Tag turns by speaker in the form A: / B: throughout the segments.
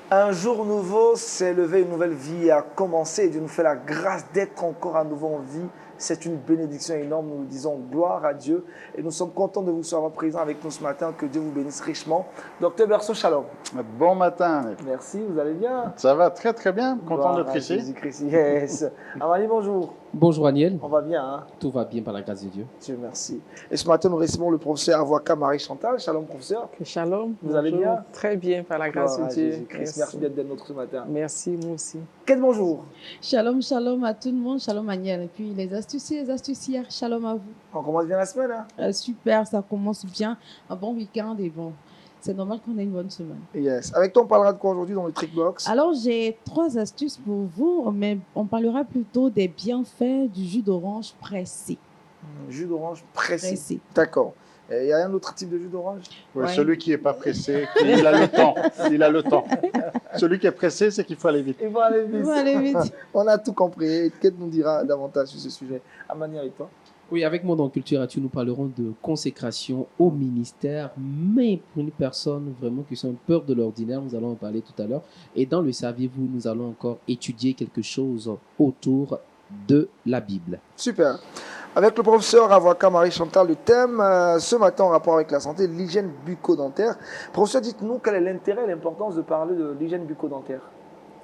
A: Un jour nouveau s'est levé, une nouvelle vie a commencé et Dieu nous fait la grâce d'être encore à nouveau en vie. C'est une bénédiction énorme. Nous disons gloire à Dieu et nous sommes contents de vous savoir présent avec nous ce matin. Que Dieu vous bénisse richement. Docteur Berceau, shalom.
B: Bon matin.
A: Merci, vous allez bien?
B: Ça va très très bien. Content d'être ici.
A: Jésus-Christ, yes. Amani, bonjour.
C: Bonjour Aniel.
A: On va bien, hein?
C: Tout va bien par la grâce de Dieu.
A: Dieu merci. Et ce matin, nous recevons le professeur avocat Marie-Chantal. Shalom, professeur.
D: Shalom.
A: Vous allez bien?
D: Très bien, par la grâce de Dieu.
A: Merci d'être notre ce matin.
D: Merci, moi aussi.
A: Quel bonjour.
E: Shalom, shalom à tout le monde. Shalom Aniel. Et puis les astuciers, les astucières, shalom à vous.
A: On commence bien la semaine, hein?
E: Super, ça commence bien. Un bon week-end et bon. C'est normal qu'on ait une bonne semaine.
A: Yes. Avec toi, on parlera de quoi aujourd'hui dans le Trickbox?
E: Alors, j'ai 3 astuces pour vous, mais on parlera plutôt des bienfaits du jus d'orange pressé.
A: Jus d'orange pressé. D'accord. Il y a un autre type de jus d'orange?
B: Oui,
E: Ouais.
B: celui qui n'est pas pressé, il a le temps. Il a le temps. Celui qui est pressé, c'est qu'il faut aller vite.
A: Il faut aller vite.
E: On va aller vite.
A: On a tout compris. Kate nous dira davantage sur ce sujet. Amani, avec toi?
C: Oui, avec moi dans Culture Actu, nous parlerons de consécration au ministère, mais pour une personne vraiment qui sont peur de l'ordinaire, nous allons en parler tout à l'heure. Et dans le Saviez-vous, nous allons encore étudier quelque chose autour de la Bible.
A: Super. Avec le professeur avocat Marie-Chantal, le thème ce matin en rapport avec la santé, l'hygiène bucco-dentaire. Professeur, dites-nous quel est l'intérêt et l'importance de parler de l'hygiène bucco-dentaire.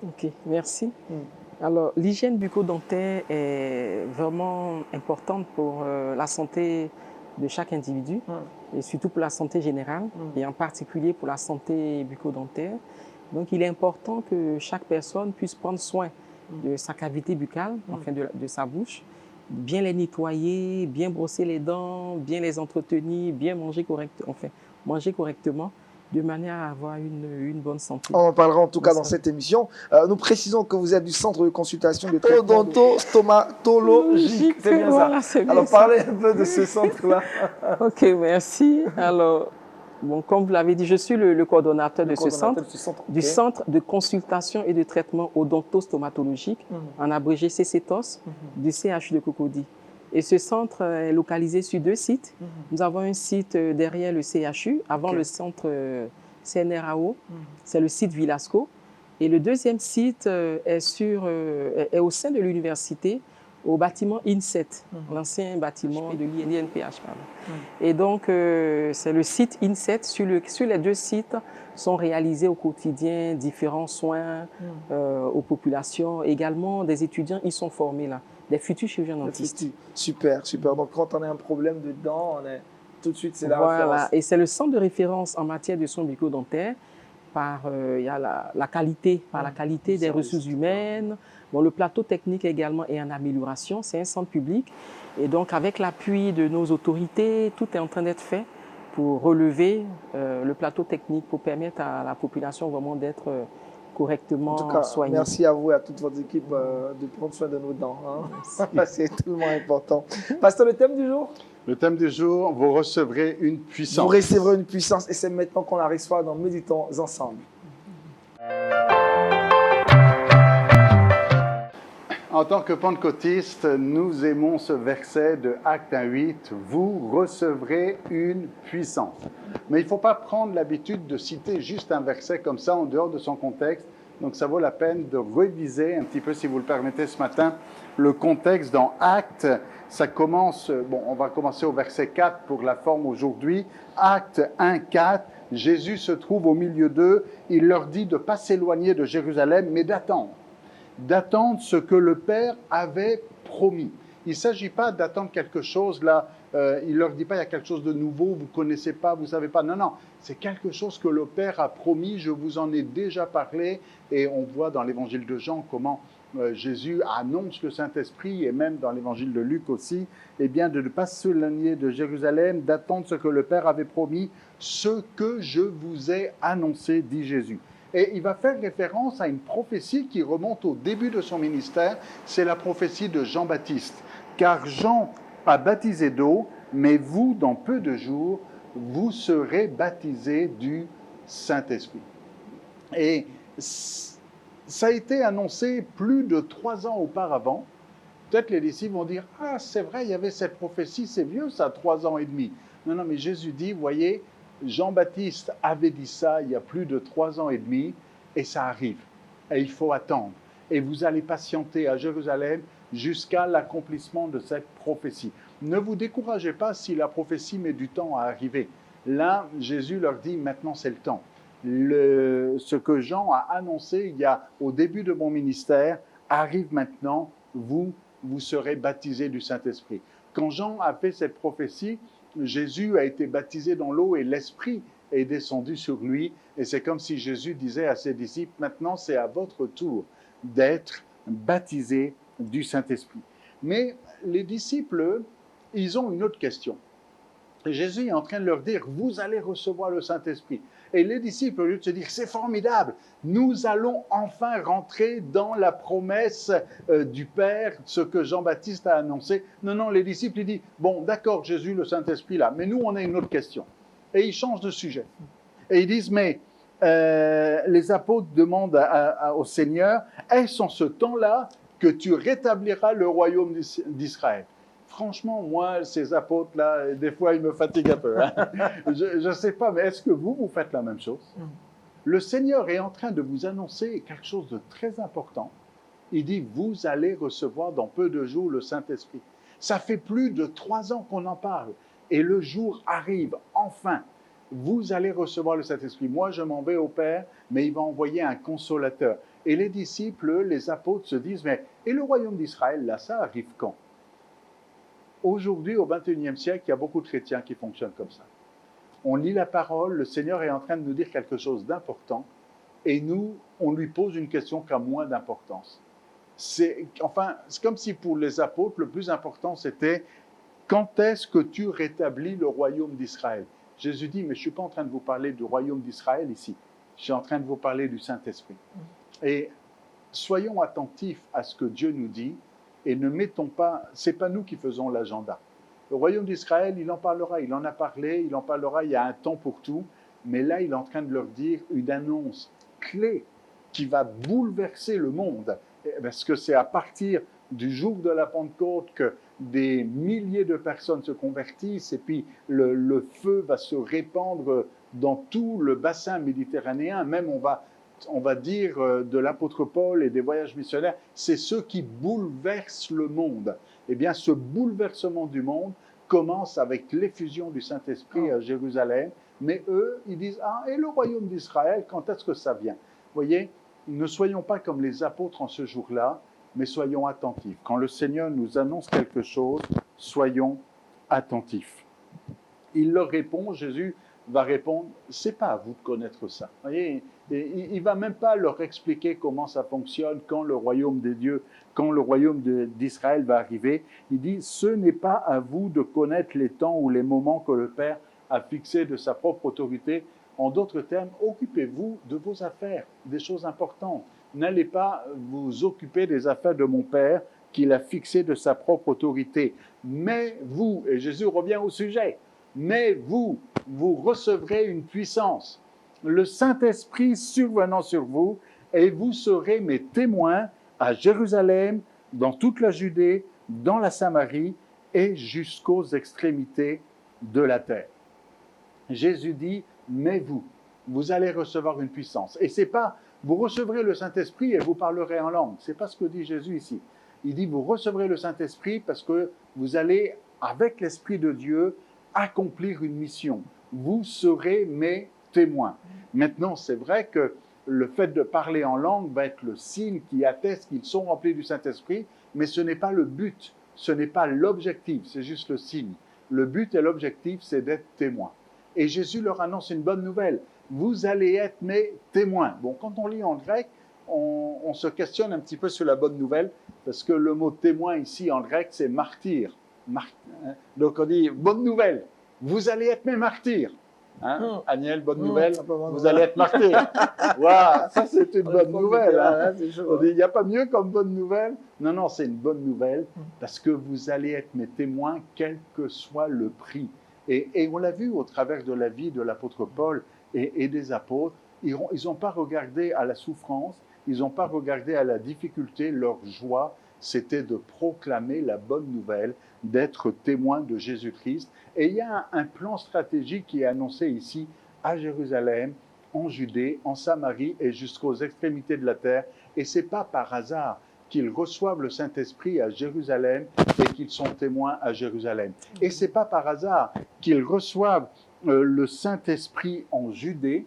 D: Ok, merci. Alors, l'hygiène bucco-dentaire est vraiment importante pour la santé de chaque individu et surtout pour la santé générale et en particulier pour la santé bucco-dentaire. Donc, il est important que chaque personne puisse prendre soin de sa cavité buccale, enfin de sa bouche, bien les nettoyer, bien brosser les dents, bien les entretenir, bien manger correctement, de manière à avoir une bonne santé.
A: On en parlera en tout cas dans cette émission. Nous précisons que vous êtes du centre de consultation de odonto-stomatologique. C'est bien
D: voilà,
A: ça.
D: bien
A: Alors
D: ça.
A: parlez un peu de ce centre-là.
D: Ok, merci. Alors, bon, comme vous l'avez dit, je suis le coordonnateur de ce centre, du Centre de consultation et de traitement odonto-stomatologique, en abrégé CCTOS, du CHU de Cocody. Et ce centre est localisé sur 2 sites. Nous avons un site derrière le CHU, avant le centre CNRAO, c'est le site Villasco. Et le deuxième site est au sein de l'université, au bâtiment INSET, l'ancien bâtiment de l'INPH. Et donc, c'est le site INSET. Sur les 2 sites sont réalisés au quotidien différents soins aux populations. Également, des étudiants y sont formés là, des futurs chirurgiens dentistes.
A: Super, super. Donc, quand on a un problème de dents, on est tout de suite, c'est la
D: Voilà,
A: référence.
D: et c'est le centre de référence en matière de soins bucco-dentaires. Il y a la qualité, par la qualité des ressources humaines. Bon, le plateau technique également est en amélioration. C'est un centre public. Et donc, avec l'appui de nos autorités, tout est en train d'être fait pour relever le plateau technique, pour permettre à la population vraiment d'être correctement
A: En tout cas,
D: soignée.
A: merci à vous et à toute votre équipe de prendre soin de nos dents. Hein. C'est tellement important. Pasteur, le thème du jour?
B: Le thème du jour, vous recevrez une puissance.
A: Vous recevrez une puissance et c'est maintenant qu'on la reçoit dans Méditons ensemble.
B: En tant que pentecôtistes, nous aimons ce verset de Actes 1:8, vous recevrez une puissance. Mais il ne faut pas prendre l'habitude de citer juste un verset comme ça en dehors de son contexte. Donc ça vaut la peine de réviser un petit peu, si vous le permettez ce matin, le contexte dans Actes. Ça commence, on va commencer au verset 4 pour la forme aujourd'hui. Actes 1:4, Jésus se trouve au milieu d'eux. Il leur dit de ne pas s'éloigner de Jérusalem, mais d'attendre ce que le Père avait promis. Il ne s'agit pas d'attendre quelque chose là, il ne leur dit pas il y a quelque chose de nouveau, vous ne connaissez pas, vous ne savez pas. Non, non, c'est quelque chose que le Père a promis, je vous en ai déjà parlé et on voit dans l'évangile de Jean comment Jésus annonce le Saint-Esprit et même dans l'évangile de Luc aussi, eh bien de ne pas s'éloigner de Jérusalem, d'attendre ce que le Père avait promis, ce que je vous ai annoncé, dit Jésus. Et il va faire référence à une prophétie qui remonte au début de son ministère, c'est la prophétie de Jean-Baptiste. Car Jean a baptisé d'eau, mais vous, dans peu de jours, vous serez baptisés du Saint-Esprit. Et ça a été annoncé plus de 3 ans auparavant. Peut-être les disciples vont dire « Ah, c'est vrai, il y avait cette prophétie, c'est vieux ça, 3 ans et demi. » Non, non, mais Jésus dit, voyez, Jean-Baptiste avait dit ça il y a plus de 3 ans et demi, et ça arrive. Et il faut attendre. Et vous allez patienter à Jérusalem jusqu'à l'accomplissement de cette prophétie. Ne vous découragez pas si la prophétie met du temps à arriver. Là, Jésus leur dit, maintenant c'est le temps. Ce que Jean a annoncé au début de mon ministère arrive maintenant, vous serez baptisés du Saint-Esprit. Quand Jean a fait cette prophétie, Jésus a été baptisé dans l'eau et l'Esprit est descendu sur lui. Et c'est comme si Jésus disait à ses disciples, maintenant c'est à votre tour d'être baptisés du Saint-Esprit. Mais les disciples, ils ont une autre question. Jésus est en train de leur dire, vous allez recevoir le Saint-Esprit. Et les disciples, au lieu de se dire, c'est formidable, nous allons enfin rentrer dans la promesse du Père, ce que Jean-Baptiste a annoncé. Non, les disciples, ils disent, bon, d'accord, Jésus, le Saint-Esprit là, mais nous, on a une autre question. Et ils changent de sujet. Et ils disent, mais les apôtres demandent au Seigneur, est-ce en ce temps-là que tu rétabliras le royaume d'Israël? Franchement, moi, ces apôtres-là, des fois, ils me fatiguent un peu. Hein. Je ne sais pas, mais est-ce que vous faites la même chose? Le Seigneur est en train de vous annoncer quelque chose de très important. Il dit, vous allez recevoir dans peu de jours le Saint-Esprit. Ça fait plus de 3 ans qu'on en parle. Et le jour arrive, enfin. Vous allez recevoir le Saint-Esprit. Moi, je m'en vais au Père, mais il va envoyer un consolateur. Et les disciples, les apôtres se disent, mais et le royaume d'Israël, là, ça arrive quand? Aujourd'hui, au XXIe siècle, il y a beaucoup de chrétiens qui fonctionnent comme ça. On lit la parole, le Seigneur est en train de nous dire quelque chose d'important, et nous, on lui pose une question qui a moins d'importance. C'est comme si pour les apôtres, le plus important, c'était « Quand est-ce que tu rétablis le royaume d'Israël ?» Jésus dit « Mais je ne suis pas en train de vous parler du royaume d'Israël ici, je suis en train de vous parler du Saint-Esprit. » Et soyons attentifs à ce que Dieu nous dit, et ne mettons pas, ce n'est pas nous qui faisons l'agenda. Le royaume d'Israël, il en parlera, il en a parlé, il en parlera, il y a un temps pour tout, mais là, il est en train de leur dire une annonce clé qui va bouleverser le monde, parce que c'est à partir du jour de la Pentecôte que des milliers de personnes se convertissent, et puis le feu va se répandre dans tout le bassin méditerranéen, même on va dire de l'apôtre Paul et des voyages missionnaires, c'est ceux qui bouleversent le monde. Eh bien, ce bouleversement du monde commence avec l'effusion du Saint-Esprit à Jérusalem, mais eux, ils disent, ah, et le royaume d'Israël, quand est-ce que ça vient? Vous voyez, ne soyons pas comme les apôtres en ce jour-là, mais soyons attentifs. Quand le Seigneur nous annonce quelque chose, soyons attentifs. Il leur répond, Jésus va répondre, c'est pas à vous de connaître ça. Vous voyez, il va même pas leur expliquer comment ça fonctionne, quand le royaume des dieux, quand le royaume d'Israël va arriver. Il dit, ce n'est pas à vous de connaître les temps ou les moments que le Père a fixés de sa propre autorité. En d'autres termes, occupez-vous de vos affaires, des choses importantes. N'allez pas vous occuper des affaires de mon Père qu'il a fixées de sa propre autorité. Mais vous, et Jésus revient au sujet, mais vous recevrez une puissance, le Saint-Esprit survenant sur vous, et vous serez mes témoins à Jérusalem, dans toute la Judée, dans la Samarie et jusqu'aux extrémités de la terre. Jésus dit, mais vous allez recevoir une puissance. Et c'est pas, vous recevrez le Saint-Esprit et vous parlerez en langue. C'est pas ce que dit Jésus ici. Il dit, vous recevrez le Saint-Esprit parce que vous allez, avec l'Esprit de Dieu, accomplir une mission. Vous serez mes témoins. Maintenant, c'est vrai que le fait de parler en langue va être le signe qui atteste qu'ils sont remplis du Saint-Esprit, mais ce n'est pas le but, ce n'est pas l'objectif, c'est juste le signe. Le but et l'objectif, c'est d'être témoin. Et Jésus leur annonce une bonne nouvelle. Vous allez être mes témoins. Bon, quand on lit en grec, on se questionne un petit peu sur la bonne nouvelle, parce que le mot témoin ici en grec, c'est martyr. Donc on dit, bonne nouvelle, vous allez être mes martyrs. Hein? Aniel, bonne nouvelle, vous allez être martyrs. Waouh, ça c'est une bonne nouvelle. Hein? On dit, il n'y a pas mieux comme bonne nouvelle. Non, c'est une bonne nouvelle, parce que vous allez être mes témoins, quel que soit le prix. Et on l'a vu au travers de la vie de l'apôtre Paul et des apôtres, ils n'ont pas regardé à la souffrance, ils n'ont pas regardé à la difficulté, leur joie, c'était de proclamer la bonne nouvelle, d'être témoin de Jésus-Christ. Et il y a un plan stratégique qui est annoncé ici à Jérusalem, en Judée, en Samarie et jusqu'aux extrémités de la terre. Et ce n'est pas par hasard qu'ils reçoivent le Saint-Esprit à Jérusalem et qu'ils sont témoins à Jérusalem. Et ce n'est pas par hasard qu'ils reçoivent le Saint-Esprit en Judée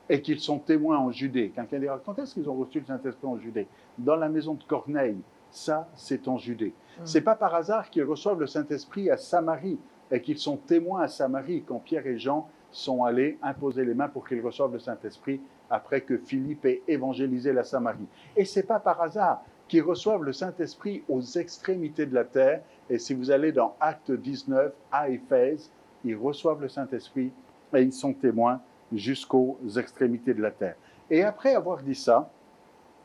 B: et qu'ils sont témoins en Judée. Quelqu'un dira, quand est-ce qu'ils ont reçu le Saint-Esprit en Judée? Dans la maison de Corneille, ça c'est en Judée. Ce n'est pas par hasard qu'ils reçoivent le Saint-Esprit à Samarie et qu'ils sont témoins à Samarie quand Pierre et Jean sont allés imposer les mains pour qu'ils reçoivent le Saint-Esprit après que Philippe ait évangélisé la Samarie. Et ce n'est pas par hasard qu'ils reçoivent le Saint-Esprit aux extrémités de la terre. Et si vous allez dans Acte 19 à Éphèse, ils reçoivent le Saint-Esprit et ils sont témoins jusqu'aux extrémités de la terre. Et après avoir dit ça,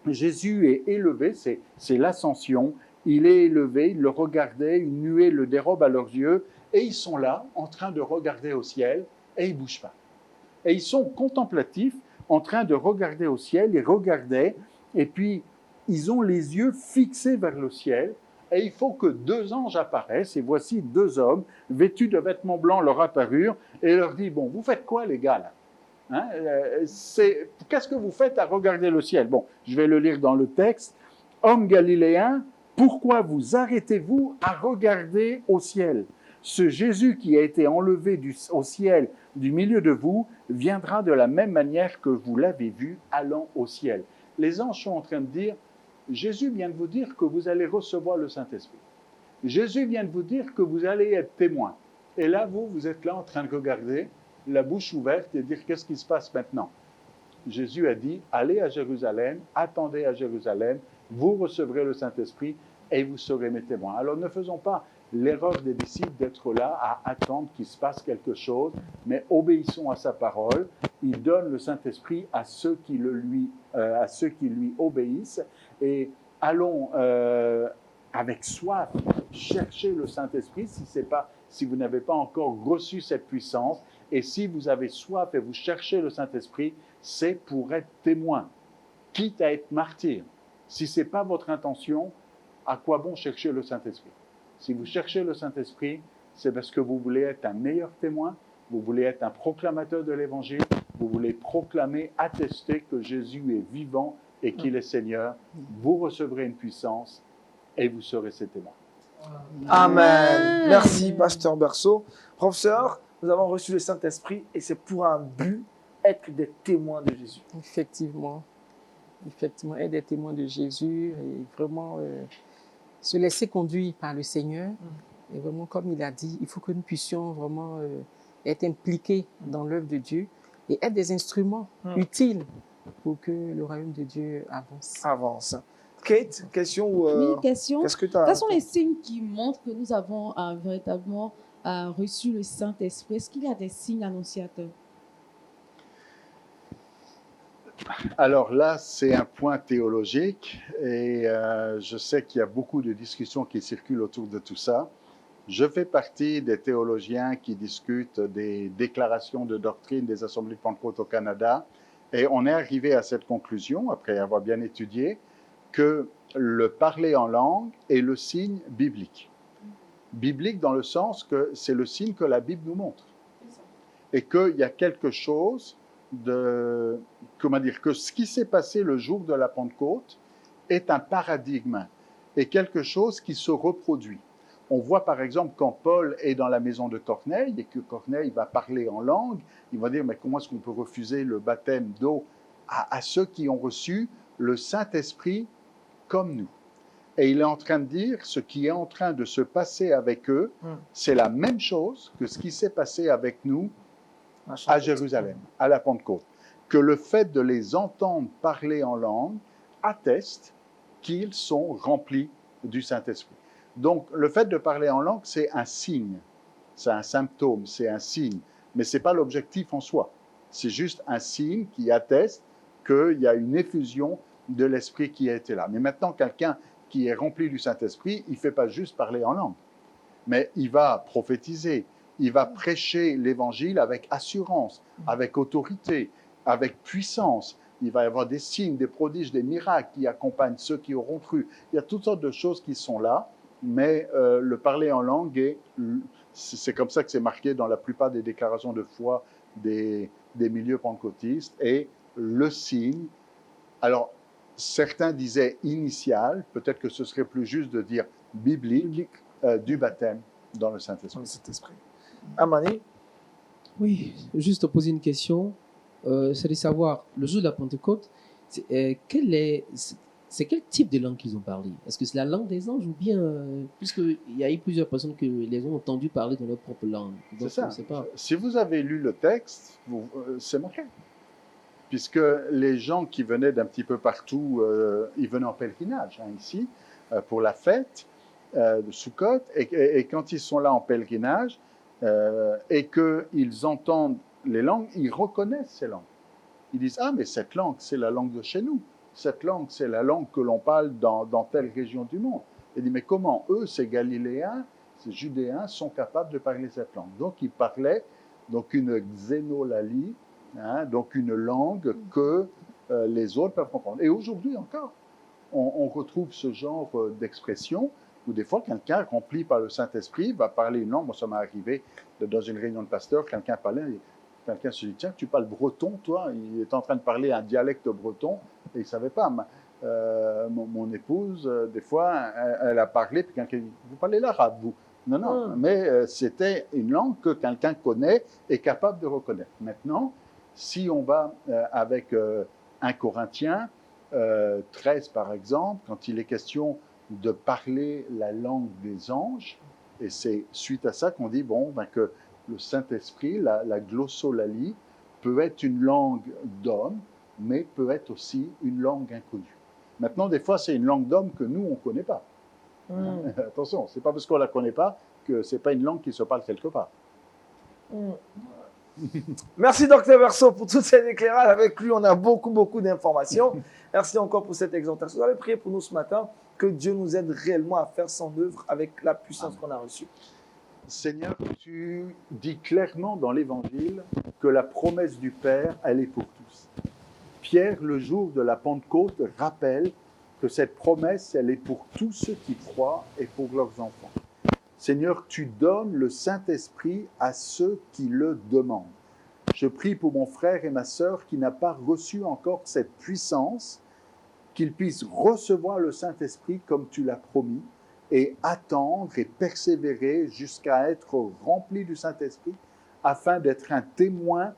B: Jésus est élevé, c'est l'ascension, il est élevé, ils le regardaient, une nuée le dérobe à leurs yeux, et ils sont là, en train de regarder au ciel, et ils ne bougent pas. Et ils sont contemplatifs, en train de regarder au ciel, ils regardaient, et puis ils ont les yeux fixés vers le ciel, et il faut que 2 anges apparaissent, et voici 2 hommes, vêtus de vêtements blancs, leur apparurent, et leur dit, bon, vous faites quoi les gars là? Hein, qu'est-ce que vous faites à regarder le ciel? Bon, je vais le lire dans le texte. Hommes galiléens, pourquoi vous arrêtez-vous à regarder au ciel? Ce Jésus qui a été enlevé au ciel du milieu de vous viendra de la même manière que vous l'avez vu allant au ciel. Les anges sont en train de dire, Jésus vient de vous dire que vous allez recevoir le Saint-Esprit. Jésus vient de vous dire que vous allez être témoin. Et là, vous êtes là en train de regarder, la bouche ouverte et dire qu'est-ce qui se passe maintenant. Jésus a dit, allez à Jérusalem, attendez à Jérusalem, vous recevrez le Saint-Esprit et vous serez mes témoins. Alors ne faisons pas l'erreur des disciples d'être là à attendre qu'il se passe quelque chose, mais obéissons à sa parole. Il donne le Saint-Esprit à ceux qui lui obéissent et allons avec soif chercher le Saint-Esprit si vous n'avez pas encore reçu cette puissance. Et si vous avez soif et vous cherchez le Saint-Esprit, c'est pour être témoin, quitte à être martyr. Si ce n'est pas votre intention, à quoi bon chercher le Saint-Esprit? Si vous cherchez le Saint-Esprit, c'est parce que vous voulez être un meilleur témoin, vous voulez être un proclamateur de l'Évangile, vous voulez proclamer, attester que Jésus est vivant et qu'il est Seigneur. Vous recevrez une puissance et vous serez ses témoins.
A: Amen. Merci, Pasteur Berceau. Professeur, nous avons reçu le Saint-Esprit et c'est pour un but, être des témoins de Jésus.
D: Effectivement, être des témoins de Jésus et vraiment se laisser conduire par le Seigneur. Et vraiment, comme il a dit, il faut que nous puissions vraiment être impliqués dans l'œuvre de Dieu et être des instruments utiles pour que le royaume de Dieu avance.
A: Kate, question ou
E: Oui, question.
A: Qu'est-ce que tu as?
E: Quels sont les signes qui montrent que nous avons véritablement reçu le Saint-Esprit? Est-ce qu'il y a des signes annonciateurs?
B: Alors là, c'est un point théologique et je sais qu'il y a beaucoup de discussions qui circulent autour de tout ça. Je fais partie des théologiens qui discutent des déclarations de doctrine des Assemblées de Pentecôte au Canada et on est arrivé à cette conclusion, après avoir bien étudié, que le parler en langue est le signe biblique. Biblique dans le sens que c'est le signe que la Bible nous montre. Et qu'il y a quelque chose que ce qui s'est passé le jour de la Pentecôte est un paradigme et quelque chose qui se reproduit. On voit par exemple quand Paul est dans la maison de Corneille et que Corneille va parler en langue, il va dire mais comment est-ce qu'on peut refuser le baptême d'eau à ceux qui ont reçu le Saint-Esprit comme nous. Et il est en train de dire ce qui est en train de se passer avec eux, c'est la même chose que ce qui s'est passé avec nous à Jérusalem, à la Pentecôte. Que le fait de les entendre parler en langue atteste qu'ils sont remplis du Saint-Esprit. Donc, le fait de parler en langue, c'est un signe, c'est un symptôme, c'est un signe, mais ce n'est pas l'objectif en soi. C'est juste un signe qui atteste qu'il y a une effusion de l'Esprit qui a été là. Mais maintenant, quelqu'un qui est rempli du Saint-Esprit, il ne fait pas juste parler en langue, mais il va prophétiser, il va prêcher l'Évangile avec assurance, avec autorité, avec puissance. Il va y avoir des signes, des prodiges, des miracles qui accompagnent ceux qui auront cru. Il y a toutes sortes de choses qui sont là, mais le parler en langue, c'est comme ça que c'est marqué dans la plupart des déclarations de foi des des milieux pentecôtistes est le signe. Alors, certains disaient initial, peut-être que ce serait plus juste de dire biblique, du baptême dans le Saint-Esprit.
A: Amani?
C: Oui, juste poser une question. C'est de savoir, le jour de la Pentecôte, c'est quel type de langue qu'ils ont parlé? Est-ce que c'est la langue des anges ou bien, puisqu'il y a eu plusieurs personnes que les ont entendu parler dans leur propre langue. Donc,
B: C'est ça.
C: je sais pas.
B: Si vous avez lu le texte, c'est marqué. Puisque les gens qui venaient d'un petit peu partout, ils venaient en pèlerinage ici, pour la fête de Sukkot, et quand ils sont là en pèlerinage, et qu'ils entendent les langues, ils reconnaissent ces langues. Ils disent « Ah, mais cette langue, c'est la langue de chez nous. Cette langue, c'est la langue que l'on parle dans telle région du monde. » Ils disent « Mais comment eux, ces Galiléens, ces Judéens, sont capables de parler cette langue ?» Donc, ils parlaient donc une xénolalie, donc une langue que les autres peuvent comprendre. Et aujourd'hui encore, on retrouve ce genre d'expression où des fois, quelqu'un rempli par le Saint-Esprit va parler une langue. Moi, ça m'est arrivé dans une réunion de pasteurs, quelqu'un parlait, quelqu'un se dit, tiens, tu parles breton, toi? Il est en train de parler un dialecte breton et il ne savait pas. Mon épouse, des fois, elle a parlé, puis quelqu'un dit, vous parlez l'arabe, vous? Non, mais c'était une langue que quelqu'un connaît et est capable de reconnaître. Maintenant, si on va avec 1 Corinthiens 13, par exemple, quand il est question de parler la langue des anges, et c'est suite à ça qu'on dit que le Saint-Esprit, la glossolalie, peut être une langue d'homme, mais peut être aussi une langue inconnue. Maintenant, des fois, c'est une langue d'homme que nous, on ne connaît pas. Attention, ce n'est pas parce qu'on ne la connaît pas que ce n'est pas une langue qui se parle quelque part.
A: Merci, Dr Verso, pour tout cet éclairage. Avec lui, on a beaucoup d'informations. Merci encore pour cette exhortation. Vous avez prié pour nous ce matin, que Dieu nous aide réellement à faire son œuvre avec la puissance qu'on a reçue.
B: Seigneur, tu dis clairement dans l'Évangile que la promesse du Père, elle est pour tous. Pierre, le jour de la Pentecôte, rappelle que cette promesse, elle est pour tous ceux qui croient et pour leurs enfants. Seigneur, tu donnes le Saint-Esprit à ceux qui le demandent. Je prie pour mon frère et ma sœur qui n'a pas reçu encore cette puissance, qu'il puisse recevoir le Saint-Esprit comme tu l'as promis et attendre et persévérer jusqu'à être rempli du Saint-Esprit afin d'être un témoin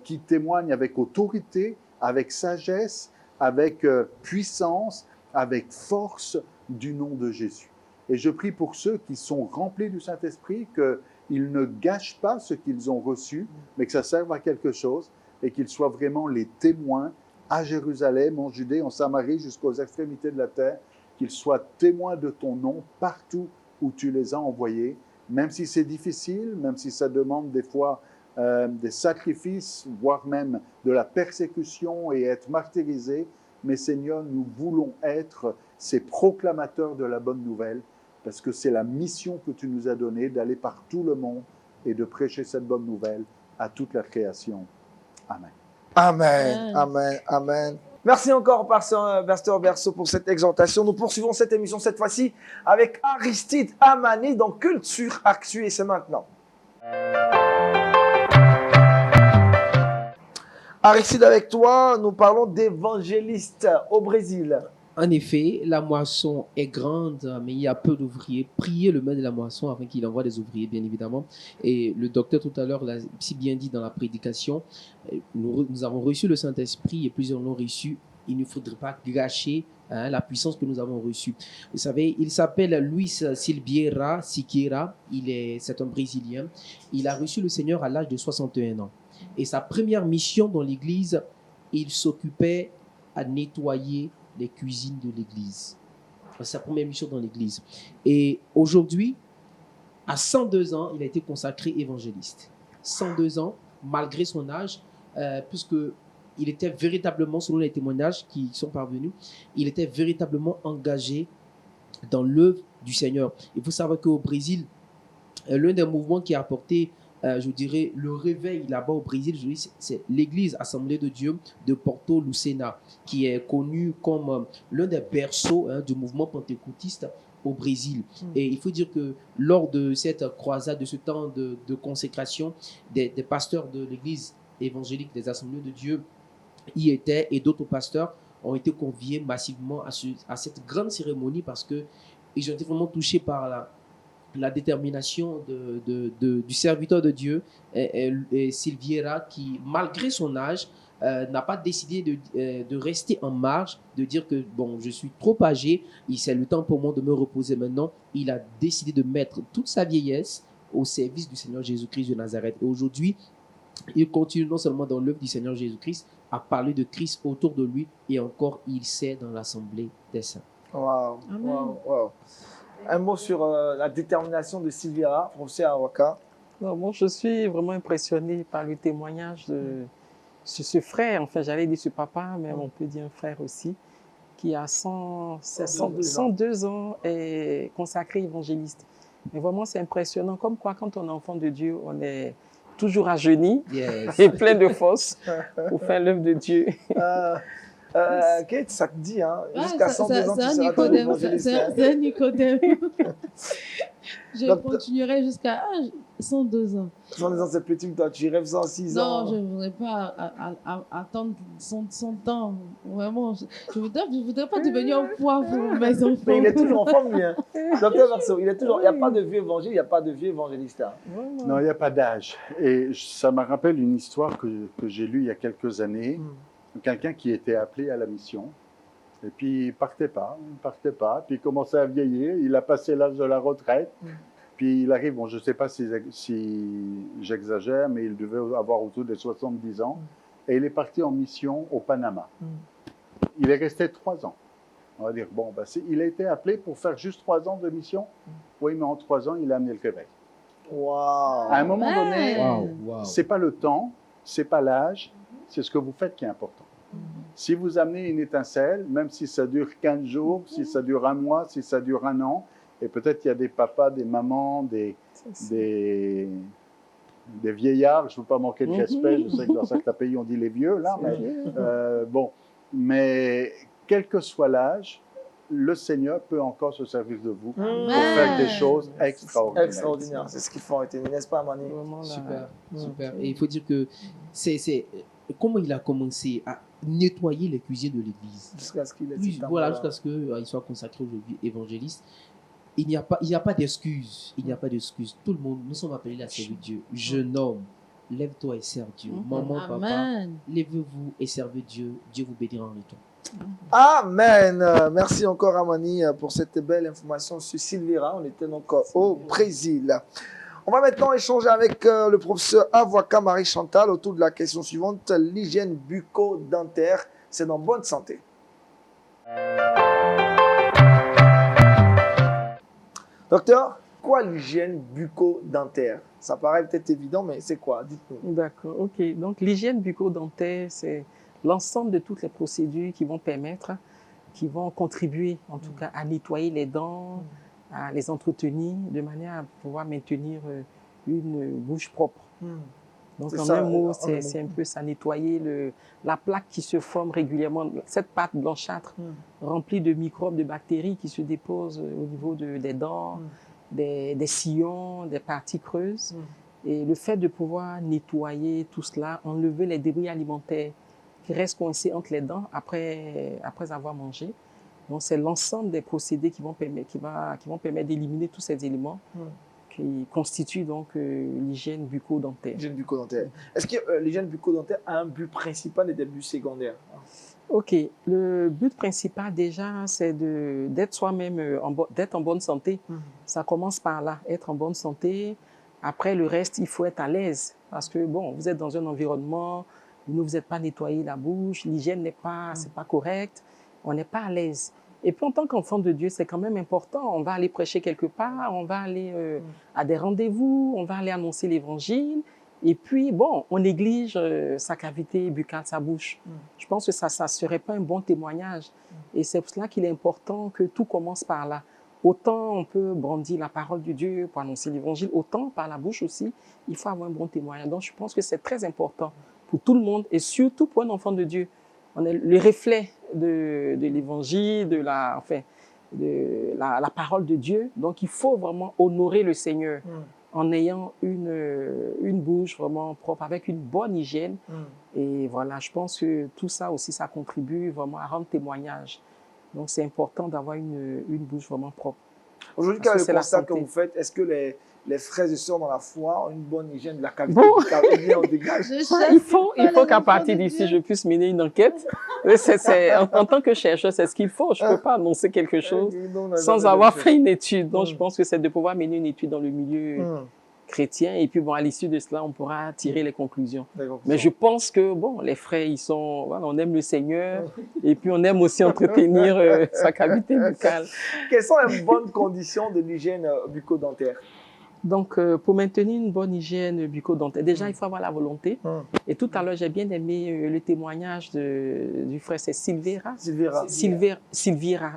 B: qui témoigne avec autorité, avec sagesse, avec puissance, avec force du nom de Jésus. Et je prie pour ceux qui sont remplis du Saint-Esprit qu'ils ne gâchent pas ce qu'ils ont reçu, mais que ça serve à quelque chose et qu'ils soient vraiment les témoins à Jérusalem, en Judée, en Samarie, jusqu'aux extrémités de la terre, qu'ils soient témoins de ton nom partout où tu les as envoyés, même si c'est difficile, même si ça demande des fois des sacrifices, voire même de la persécution et être martyrisés. Mais Seigneur, nous voulons être ces proclamateurs de la bonne nouvelle, parce que c'est la mission que tu nous as donnée d'aller par tout le monde et de prêcher cette bonne nouvelle à toute la création. Amen.
A: Amen. Merci encore, Pasteur Verso, pour cette exhortation. Nous poursuivons cette émission cette fois-ci avec Aristide Amani dans Culture Actu et c'est maintenant. Aristide, avec toi, nous parlons d'évangélistes au Brésil.
C: En effet, la moisson est grande, mais il y a peu d'ouvriers. Priez le maître de la moisson afin qu'il envoie des ouvriers, bien évidemment. Et le docteur tout à l'heure l'a si bien dit dans la prédication. Nous avons reçu le Saint-Esprit et plusieurs l'ont reçu. Il ne faudrait pas gâcher la puissance que nous avons reçue. Vous savez, il s'appelle Luis Silveira Siqueira. C'est un Brésilien. Il a reçu le Seigneur à l'âge de 61 ans. Et sa première mission dans l'église, il s'occupait à nettoyer les cuisines de l'église. C'est sa première mission dans l'église. Et aujourd'hui, à 102 ans, il a été consacré évangéliste. 102 ans, malgré son âge, puisqu'il était véritablement, selon les témoignages qui sont parvenus, il était véritablement engagé dans l'œuvre du Seigneur. Il faut savoir qu'au Brésil, l'un des mouvements qui a apporté je dirais, le réveil là-bas au Brésil, c'est l'église Assemblée de Dieu de Porto Lucena, qui est connue comme l'un des berceaux du mouvement pentecôtiste au Brésil. Et il faut dire que lors de cette croisade, de ce temps de consécration, des pasteurs de l'église évangéliques des Assemblées de Dieu y étaient et d'autres pasteurs ont été conviés massivement à cette grande cérémonie parce qu'ils ont été vraiment touchés par la détermination du serviteur de Dieu, et Silviera, qui, malgré son âge, n'a pas décidé de rester en marge, de dire que, bon, je suis trop âgé, c'est le temps pour moi de me reposer maintenant. Il a décidé de mettre toute sa vieillesse au service du Seigneur Jésus-Christ de Nazareth. Et aujourd'hui, il continue non seulement dans l'œuvre du Seigneur Jésus-Christ, à parler de Christ autour de lui, et encore, il sait dans l'assemblée des saints.
A: Waouh, waouh, waouh. Un mot sur la détermination de Silviera, professeur Awaka.
D: Bon, je suis vraiment impressionné par le témoignage de ce frère, enfin j'allais dire ce papa, mais on peut dire un frère aussi, qui a 102 ans et consacré évangéliste. Mais vraiment c'est impressionnant, comme quoi quand on est enfant de Dieu, on est toujours à genoux et plein de force pour faire l'œuvre de Dieu.
A: Kate, ça te dit, hein, jusqu'à 102 ans, tu seras toujours évangéliste.
E: C'est un Nicodème. Je continuerai jusqu'à 102 ans.
A: 102 ans, c'est petit que toi, tu rêves 106 ans.
E: Non, je ne voudrais pas attendre son temps. Vraiment, je ne voudrais pas devenir un poids pour mes enfants.
A: Mais il est toujours en forme, lui. Hein. Docteur Verso, il n'y a pas de vieux évangile, il n'y a pas de vieux évangéliste. Hein.
B: Non, il n'y a pas d'âge. Et ça me rappelle une histoire que j'ai lue il y a quelques années. Quelqu'un qui était appelé à la mission, et puis il ne partait pas, puis il commençait à vieillir, il a passé l'âge de la retraite, puis il arrive, bon, je ne sais pas si j'exagère, mais il devait avoir autour de 70 ans, et il est parti en mission au Panama. Il est resté 3 ans. On va dire, bon, ben, il a été appelé pour faire juste 3 ans de mission, oui, mais en 3 ans, il a amené le réveil.
A: Wow.
B: À un moment donné, ce n'est pas le temps, ce n'est pas l'âge, c'est ce que vous faites qui est important. Si vous amenez une étincelle, même si ça dure 15 jours, si ça dure 1 mois, si ça dure 1 an, et peut-être qu'il y a des papas, des mamans, des vieillards, je ne veux pas manquer de respect, je sais que dans certains pays on dit les vieux, là, mais quel que soit l'âge, le Seigneur peut encore se servir de vous pour faire des choses extraordinaires.
A: Extraordinaire, c'est ce qu'ils font, n'est-ce pas, Mani?
C: Super, super. Et il faut dire que c'est comment il a commencé à nettoyer les cuisines de l'église.
A: Jusqu'à ce qu'il
C: jusqu'à ce qu'il soit consacré aujourd'hui évangéliste. Il n'y a pas d'excuse. Il n'y a pas d'excuse. Tout le monde, nous sommes appelés à servir Dieu. Jeune homme, lève-toi et serve Dieu. Maman, papa, lèvez-vous et servez Dieu. Dieu vous bénira en retour.
A: Amen. Merci encore, Amani, pour cette belle information sur Silviera. On était donc au Brésil. On va maintenant échanger avec le professeur Awaka Marie-Chantal autour de la question suivante. L'hygiène bucco-dentaire, c'est dans bonne santé. Docteur, quoi l'hygiène bucco-dentaire? Ça paraît peut-être évident, mais c'est quoi? Dites-nous.
D: D'accord, ok. Donc l'hygiène bucco-dentaire, c'est l'ensemble de toutes les procédures qui vont permettre, qui vont contribuer en tout cas à nettoyer les dents, à les entretenir de manière à pouvoir maintenir une bouche propre. Donc en un mot, c'est un peu ça, nettoyer la plaque qui se forme régulièrement, cette pâte blanchâtre remplie de microbes, de bactéries qui se déposent au niveau des dents, des sillons, des parties creuses. Et le fait de pouvoir nettoyer tout cela, enlever les débris alimentaires qui restent coincés entre les dents après avoir mangé. Donc, c'est l'ensemble des procédés qui vont permettre d'éliminer tous ces éléments qui constituent donc l'hygiène bucco-dentaire.
A: L'hygiène bucco-dentaire. Est-ce que l'hygiène bucco-dentaire a un but principal et des buts secondaires?
D: Ok, le but principal déjà, c'est d'être soi-même, d'être en bonne santé. Ça commence par là, être en bonne santé. Après, le reste, il faut être à l'aise parce que bon, vous êtes dans un environnement où vous n'êtes pas nettoyé la bouche, l'hygiène n'est pas, c'est pas correct, on n'est pas à l'aise. Et puis en tant qu'enfant de Dieu, c'est quand même important. On va aller prêcher quelque part, on va aller à des rendez-vous, on va aller annoncer l'évangile. Et puis, bon, on néglige sa cavité buccale, sa bouche. Je pense que ça ne serait pas un bon témoignage. Et c'est pour cela qu'il est important que tout commence par là. Autant on peut brandir la parole de Dieu pour annoncer l'évangile, autant par la bouche aussi, il faut avoir un bon témoignage. Donc, je pense que c'est très important pour tout le monde et surtout pour un enfant de Dieu. On est le reflet de l'évangile, de la parole de Dieu. Donc, il faut vraiment honorer le Seigneur en ayant une bouche vraiment propre, avec une bonne hygiène. Et voilà, je pense que tout ça aussi, ça contribue vraiment à rendre témoignage. Donc, c'est important d'avoir une bouche vraiment propre.
A: Aujourd'hui, quel est le constat que vous faites? Est-ce que les frères et sœurs dans la foi ont une bonne hygiène de la cavité buccale ou bien on dégage?
D: Il faut qu'à partir d'ici, je puisse mener une enquête. En tant que chercheur, c'est ce qu'il faut. Je ne peux pas annoncer quelque chose sans avoir fait une étude. Donc, je pense que c'est de pouvoir mener une étude dans le milieu chrétien. Et puis, bon, à l'issue de cela, on pourra tirer les conclusions. Mais je pense que, bon, les frères, voilà, on aime le Seigneur. Et puis, on aime aussi entretenir sa cavité buccale.
A: Quelles sont les bonnes conditions de l'hygiène bucco-dentaire?
D: Donc, pour maintenir une bonne hygiène bucco-dentaire, déjà, il faut avoir la volonté. Et tout à l'heure, j'ai bien aimé le témoignage du frère, c'est Silvera,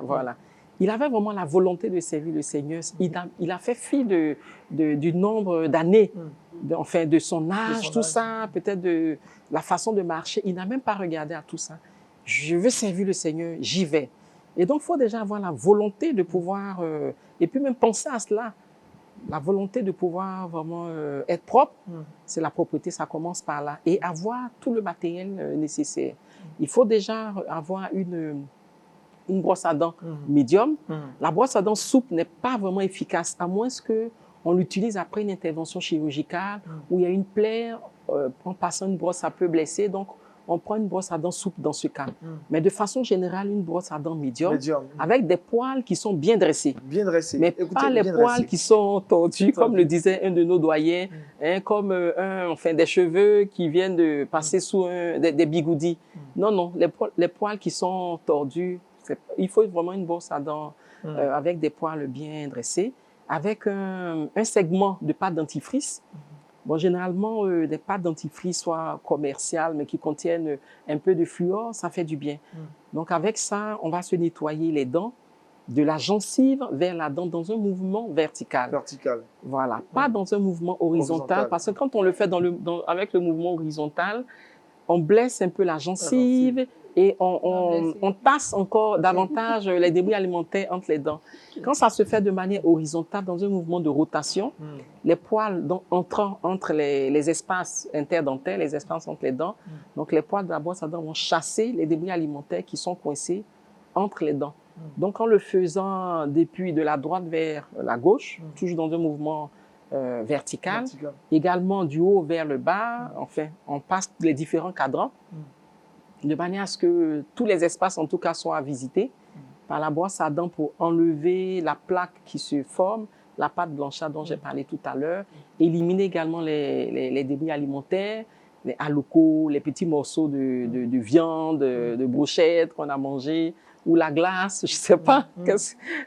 D: voilà. Il avait vraiment la volonté de servir le Seigneur. Il a fait fi du nombre d'années, enfin, de son âge, tout ça, peut-être de la façon de marcher. Il n'a même pas regardé à tout ça. Je veux servir le Seigneur, j'y vais. Et donc, il faut déjà avoir la volonté de pouvoir, et puis même penser à cela. La volonté de pouvoir vraiment être propre, c'est la propreté, ça commence par là. Et avoir tout le matériel nécessaire. Il faut déjà avoir une brosse à dents médium. La brosse à dents souple n'est pas vraiment efficace, à moins qu'on l'utilise après une intervention chirurgicale où il y a une plaie, en passant une brosse, ça peut blesser. Donc, on prend une brosse à dents souple dans ce cas. Mais de façon générale, une brosse à dents médium. Avec des poils qui sont bien dressés.
A: Bien dressés.
D: Mais pas les poils qui sont tordus, comme le disait un de nos doyens, comme des cheveux qui viennent de passer sous des bigoudis. Non, non, les poils qui sont tordus, il faut vraiment une brosse à dents avec des poils bien dressés, avec un segment de pâte dentifrice. Bon, généralement, des pâtes dentifrice, soit commerciales, mais qui contiennent un peu de fluor, ça fait du bien. Donc, avec ça, on va se nettoyer les dents de la gencive vers la dent dans un mouvement vertical. Voilà, pas dans un mouvement horizontal, parce que quand on le fait avec le mouvement horizontal, on blesse un peu la gencive et on tasse encore davantage les débris alimentaires entre les dents. Quand ça se fait de manière horizontale, dans un mouvement de rotation, les poils entrant entre les espaces interdentaires, les espaces entre les dents, donc les poils de la brosse à dents vont chasser les débris alimentaires qui sont coincés entre les dents. Donc en le faisant depuis de la droite vers la gauche, toujours dans un mouvement vertical, également du haut vers le bas, enfin, on passe les différents cadrans, de manière à ce que tous les espaces, en tout cas, soient visités par la brosse à dents pour enlever la plaque qui se forme, la pâte blanchâtre dont j'ai parlé tout à l'heure, éliminer également les débris alimentaires, les halocos, les petits morceaux de viande, de brochettes qu'on a mangé, ou la glace, je ne sais pas,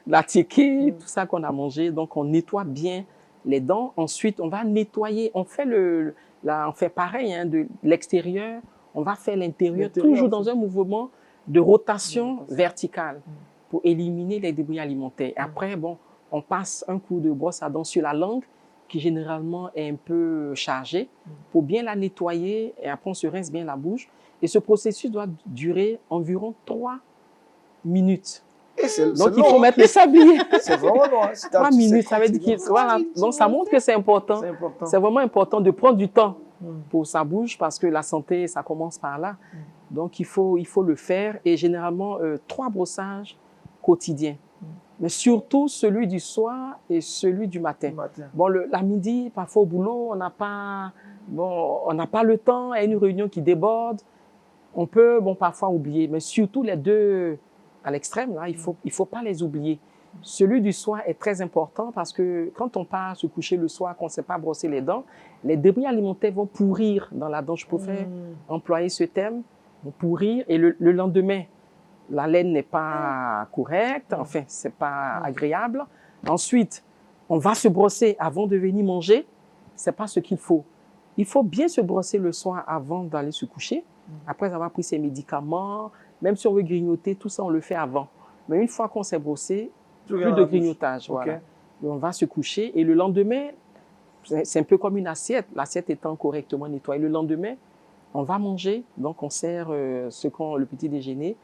D: la ticket, tout ça qu'on a mangé. Donc, on nettoie bien les dents. Ensuite, on va nettoyer. On fait pareil, de l'extérieur. On va faire l'intérieur, toujours dans un mouvement de rotation verticale pour éliminer les débris alimentaires. Et après, bon, on passe un coup de brosse à dents sur la langue, qui généralement est un peu chargée, pour bien la nettoyer. Et après, on se rince bien la bouche. Et ce processus doit durer environ 3 minutes. Donc, il faut mettre le sablier.
A: C'est vraiment long.
D: 3 minutes, ça veut dire voilà. Donc, ça montre que c'est important. C'est vraiment important de prendre du temps pour sa bouche parce que la santé, ça commence par là. Donc, il faut le faire et généralement 3 brossages quotidiens. Mais surtout celui du soir et celui du matin. Bon, la midi, parfois au boulot, on n'a pas le temps, il y a une réunion qui déborde. On peut, parfois oublier, mais surtout les deux à l'extrême, là, il faut pas les oublier. Celui du soir est très important parce que quand on part se coucher le soir, qu'on ne sait pas brosser les dents, les débris alimentaires vont pourrir dans la dent. Je préfère employer ce terme, vont pourrir, et le lendemain, la laine n'est pas correcte, enfin, c'est pas agréable. Ensuite, on va se brosser avant de venir manger, c'est pas ce qu'il faut. Il faut bien se brosser le soir avant d'aller se coucher, après avoir pris ses médicaments, même si on veut grignoter, tout ça, on le fait avant. Mais une fois qu'on s'est brossé, plus de grignotage, voilà. Et on va se coucher et le lendemain, c'est un peu comme une assiette, l'assiette étant correctement nettoyée. Le lendemain, on va manger, donc on sert le petit déjeuner.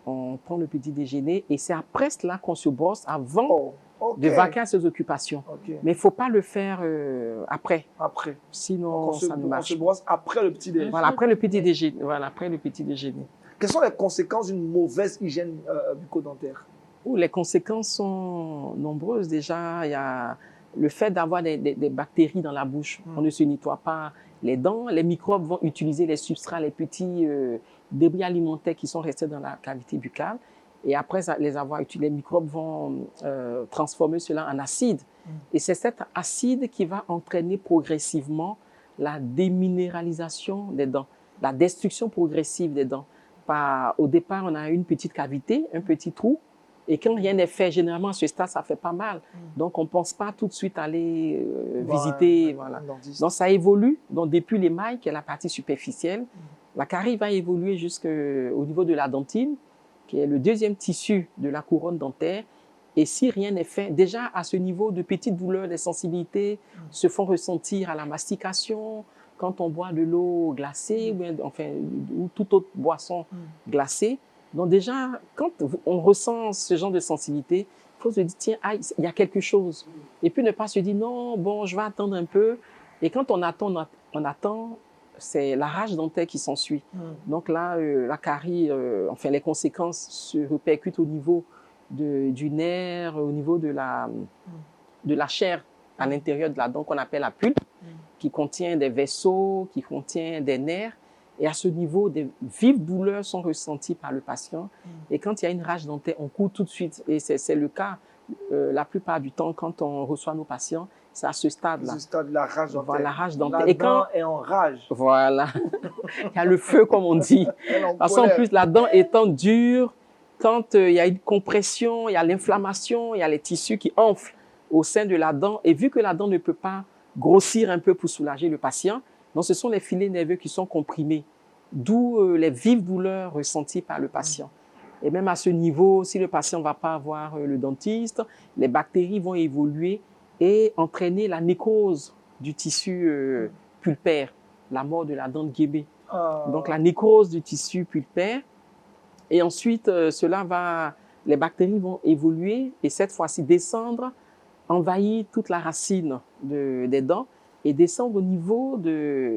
D: On prend le petit déjeuner et c'est après cela qu'on se brosse avant
A: Ok.
D: de vaquer à ses occupations.
A: Ok.
D: Mais il ne faut pas le faire après,
A: Après.
D: sinon ça ne
A: On
D: marche
A: se
D: pas.
A: brosse après le petit déjeuner.
D: Voilà, après le petit déjeuner. Voilà, après le petit déjeuner.
A: Quelles sont les conséquences d'une mauvaise hygiène bucco-dentaire?
D: Les conséquences sont nombreuses. Déjà, il y a le fait d'avoir des bactéries dans la bouche. On ne se nettoie pas les dents. Les microbes vont utiliser les substrats, les petits débris alimentaires qui sont restés dans la cavité buccale. Et après les avoir utilisés, les microbes vont transformer cela en acide. Et c'est cet acide qui va entraîner progressivement la déminéralisation des dents, la destruction progressive des dents. Au départ, on a une petite cavité, un petit trou. Et quand rien n'est fait, généralement à ce stade, ça fait pas mal. Donc, on ne pense pas tout de suite aller visiter. Voilà. Donc, ça évolue. Donc, depuis l'émail, qui est la partie superficielle, la carie va évoluer jusqu'au niveau de la dentine, qui est le deuxième tissu de la couronne dentaire. Et si rien n'est fait, déjà à ce niveau, de petites douleurs, des sensibilités se font ressentir à la mastication, quand on boit de l'eau glacée, ou toute autre boisson glacée. Donc déjà, quand on ressent ce genre de sensibilité, il faut se dire, tiens, il y a quelque chose. Et puis ne pas se dire, non, bon, je vais attendre un peu. Et quand on attend, c'est la rage dentaire qui s'ensuit. Donc là, la carie, les conséquences se répercutent au niveau du nerf, au niveau de la chair à l'intérieur de la dent qu'on appelle la pulpe, qui contient des vaisseaux, qui contient des nerfs. Et à ce niveau, des vives douleurs sont ressenties par le patient. Et quand il y a une rage dentaire, on court tout de suite. Et c'est le cas la plupart du temps quand on reçoit nos patients. C'est à ce stade-là.
A: Ce stade, la rage dentaire.
D: Voilà, la rage dentaire.
A: La dent est en rage.
D: Voilà. Il y a le feu, comme on dit. Parce qu'en plus, la dent étant dure, quand il y a une compression, il y a l'inflammation, il y a les tissus qui enflent au sein de la dent. Et vu que la dent ne peut pas grossir un peu pour soulager le patient, donc ce sont les filets nerveux qui sont comprimés, d'où les vives douleurs ressenties par le patient. Et même à ce niveau, si le patient ne va pas voir le dentiste, les bactéries vont évoluer et entraîner la nécrose du tissu pulpaire, la mort de la dent de Guébé. Donc la nécrose du tissu pulpaire. Et ensuite, les bactéries vont évoluer et cette fois-ci descendre, envahir toute la racine des dents et descendre au niveau de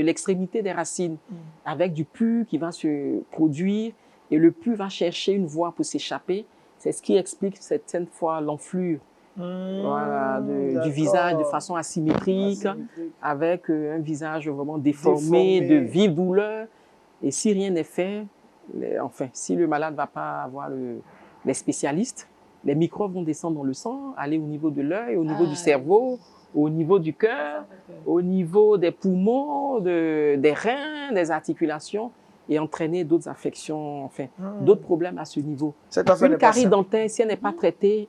D: l'extrémité des racines, avec du pus qui va se produire et le pus va chercher une voie pour s'échapper. C'est ce qui explique cette fois l'enflure du visage de façon asymétrique, avec un visage vraiment déformé, de vives douleurs. Et si rien n'est fait, si le malade ne va pas voir les spécialistes, les microbes vont descendre dans le sang, aller au niveau de l'œil, au niveau du cerveau, au niveau du cœur, au niveau des poumons, des reins, des articulations, et entraîner d'autres affections, d'autres problèmes à ce niveau. Une carie dentaire, si elle n'est pas traitée,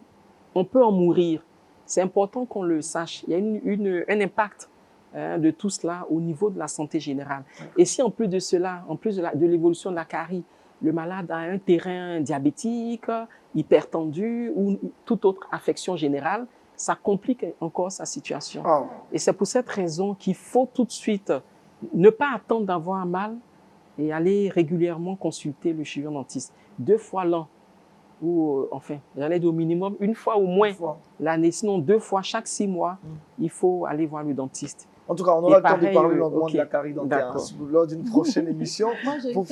D: on peut en mourir. C'est important qu'on le sache. Il y a un impact de tout cela au niveau de la santé générale. Et si en plus de cela, en plus de l'évolution de la carie, le malade a un terrain diabétique, hypertendu ou toute autre affection générale, ça complique encore sa situation. Et c'est pour cette raison qu'il faut tout de suite ne pas attendre d'avoir mal et aller régulièrement consulter le chirurgien dentiste 2 fois l'an ou j'allais dire au minimum 1 fois au moins l'année, sinon 2 fois chaque 6 mois, il faut aller voir le dentiste.
A: En tout cas, on aura le temps de parler longuement de la carie dentaire lors d'une prochaine émission. Pour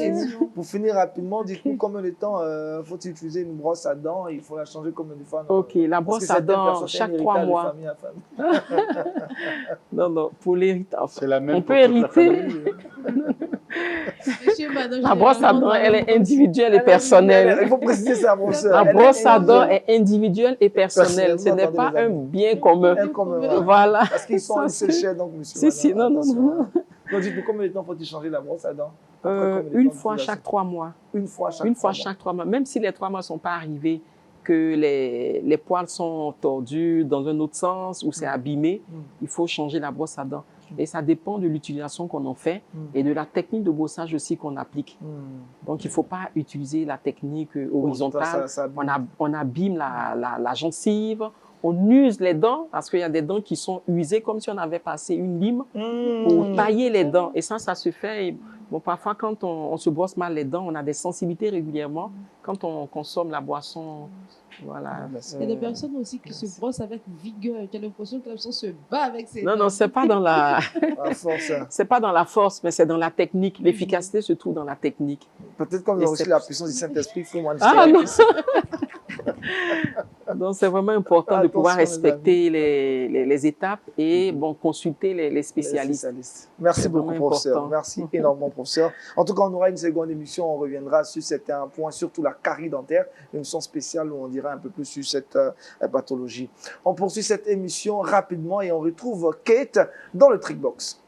A: finir rapidement, dites-nous combien de temps faut-il utiliser une brosse à dents et il faut la changer combien de fois?
D: Ok, la brosse à dents chaque 3 mois. Non, pour l'héritage.
B: C'est la même
D: on peut hériter. La brosse à dents, elle est individuelle et personnelle.
A: Il faut préciser ça, mon soeur.
D: La brosse à dents est individuelle et personnelle. Ce n'est pas un bien commun. Voilà.
A: Parce qu'ils sont assez chers, donc, monsieur.
D: Non.
A: Donc, dites-nous combien de temps faut-il changer la brosse à dents?
D: 1 fois chaque 3 mois.
A: 1 fois chaque 3 mois.
D: Même si les 3 mois ne sont pas arrivés, que les poils sont tordus dans un autre sens ou c'est abîmé, il faut changer la brosse à dents. Et ça dépend de l'utilisation qu'on en fait et de la technique de brossage aussi qu'on applique. Donc, il ne faut pas utiliser la technique horizontale. On abîme la gencive, on use les dents parce qu'il y a des dents qui sont usées comme si on avait passé une lime pour tailler les dents. Et ça se fait Bon, parfois, quand on se brosse mal les dents, on a des sensibilités régulièrement. Quand on consomme la boisson, voilà.
E: Il y a des personnes aussi qui se brossent avec vigueur. Tu as l'impression que la personne se bat avec ses
D: Non,
E: dents.
D: non, c'est pas dans la...
A: force.
D: c'est pas dans la force, mais c'est dans la technique. L'efficacité se trouve dans la technique.
A: Peut-être comme il y a aussi la puissance du Saint-Esprit, il faut manifester.
D: Ah non. Donc, c'est vraiment important de pouvoir respecter les étapes et bon, consulter les spécialistes.
A: Merci beaucoup, professeur. Merci énormément, professeur. En tout cas, on aura une seconde émission. On reviendra sur certains points, surtout la carie dentaire. Une émission spéciale où on dira un peu plus sur cette pathologie. On poursuit cette émission rapidement et on retrouve Kate dans le Trickbox.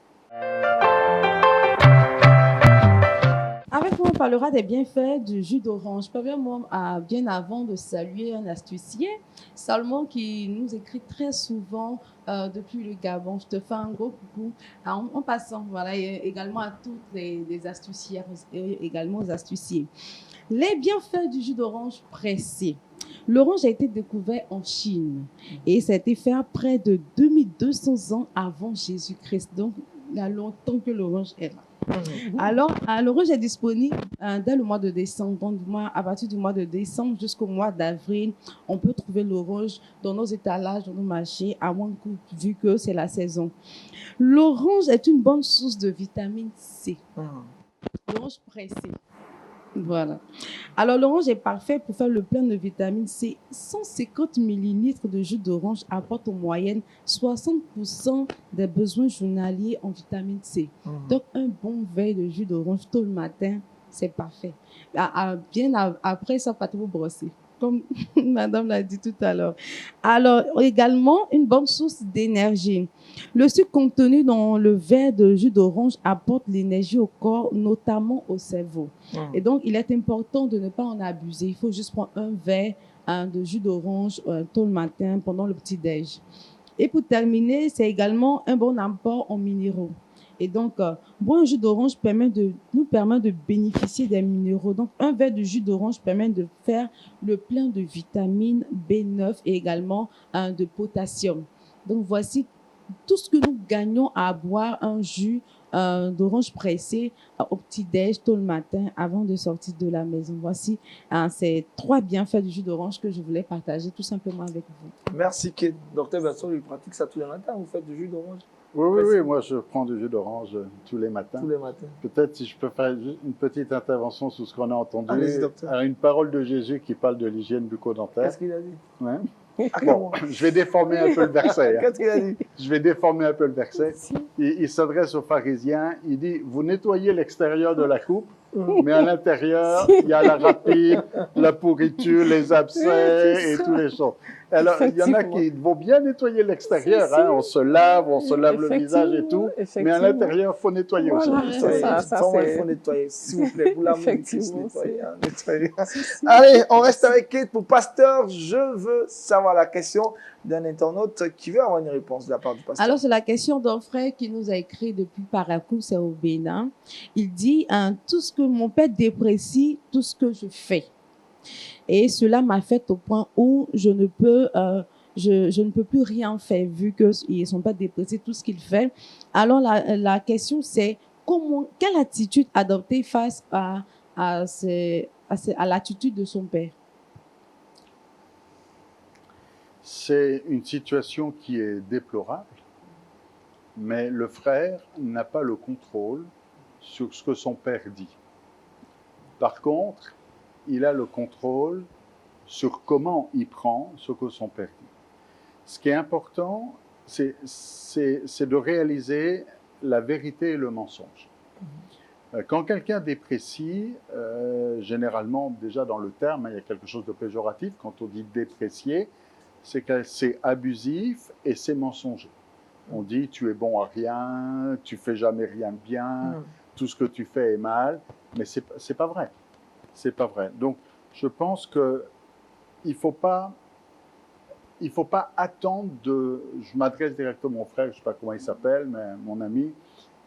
E: Avec moi, on parlera des bienfaits du jus d'orange. Premièrement, bien avant de saluer un astucier, Salomon, qui nous écrit très souvent depuis le Gabon. Je te fais un gros coucou en passant, voilà, et également à toutes les astucières et également aux astuciers. Les bienfaits du jus d'orange pressé. L'orange a été découvert en Chine et ça a été fait près de 2200 ans avant Jésus-Christ. Donc, il y a longtemps que l'orange est là. Alors, l'orange est disponible dès le mois de décembre. Donc, à partir du mois de décembre jusqu'au mois d'avril, on peut trouver l'orange dans nos étalages, dans nos marchés, à moins coût, vu que c'est la saison. L'orange est une bonne source de vitamine C. L'orange pressée. Voilà. Alors, l'orange est parfait pour faire le plein de vitamine C. 150 ml de jus d'orange apporte en moyenne 60% des besoins journaliers en vitamine C. Donc, un bon verre de jus d'orange tôt le matin, c'est parfait. Après ça, pas trop brosser, comme madame l'a dit tout à l'heure. Alors, également, une bonne source d'énergie. Le sucre contenu dans le verre de jus d'orange apporte l'énergie au corps, notamment au cerveau. Et donc, il est important de ne pas en abuser. Il faut juste prendre un verre de jus d'orange tôt le matin pendant le petit-déj. Et pour terminer, c'est également un bon apport en minéraux. Et donc, boire un jus d'orange nous permet de bénéficier des minéraux. Donc, un verre de jus d'orange permet de faire le plein de vitamines B9 et également de potassium. Donc, voici tout ce que nous gagnons à boire un jus d'orange pressé au petit-déj tôt le matin avant de sortir de la maison. Voici ces 3 bienfaits du jus d'orange que je voulais partager tout simplement avec vous.
A: Merci, Kate. Docteur Vincent, il pratique ça tous les matins. Vous faites du jus d'orange?
B: Oui, moi je prends du jus d'orange tous les matins.
A: Tous les matins.
B: Peut-être si je peux faire une petite intervention sur ce qu'on a entendu.
A: Allez-y, docteur.
B: Une parole de Jésus qui parle de l'hygiène bucco-dentaire.
A: Qu'est-ce qu'il a dit?
B: Ouais. Bon, je vais déformer un peu le verset.
A: Qu'est-ce qu'il a dit?
B: Je vais déformer un peu le verset. Il s'adresse aux pharisiens. Il dit, vous nettoyez l'extérieur de la coupe, mais à l'intérieur, il y a la rapine, la pourriture, les abcès et toutes les choses. Alors, il y en a qui vont bien nettoyer l'extérieur. Hein, on se lave le visage et tout. Mais à l'intérieur, il faut nettoyer aussi.
A: Il faut nettoyer, s'il vous plaît. Vous l'avez nettoyer. Allez, on reste avec Kate pour Pasteur. Je veux savoir la question d'un internaute qui veut avoir une réponse de la part du pasteur.
E: Alors, c'est la question d'un frère qui nous a écrit depuis Parakou, c'est au Bénin. Il dit, tout ce que mon père déprécie, tout ce que je fais. Et cela m'a fait au point où je ne peux plus rien faire vu qu'ils ne sont pas dépréciés tout ce qu'il fait. Alors, la question, c'est quelle attitude adopter face à l'attitude de son père?
B: C'est une situation qui est déplorable, mais le frère n'a pas le contrôle sur ce que son père dit. Par contre, il a le contrôle sur comment il prend ce que son père dit. Ce qui est important, c'est de réaliser la vérité et le mensonge. Quand quelqu'un déprécie, généralement, déjà dans le terme, il y a quelque chose de péjoratif. Quand on dit déprécier, c'est que c'est abusif et c'est mensonger. On dit tu es bon à rien, tu fais jamais rien de bien, tout ce que tu fais est mal, mais c'est pas vrai. C'est pas vrai. Donc, je pense que il faut pas attendre je m'adresse directement à mon frère, je sais pas comment il s'appelle, mais mon ami,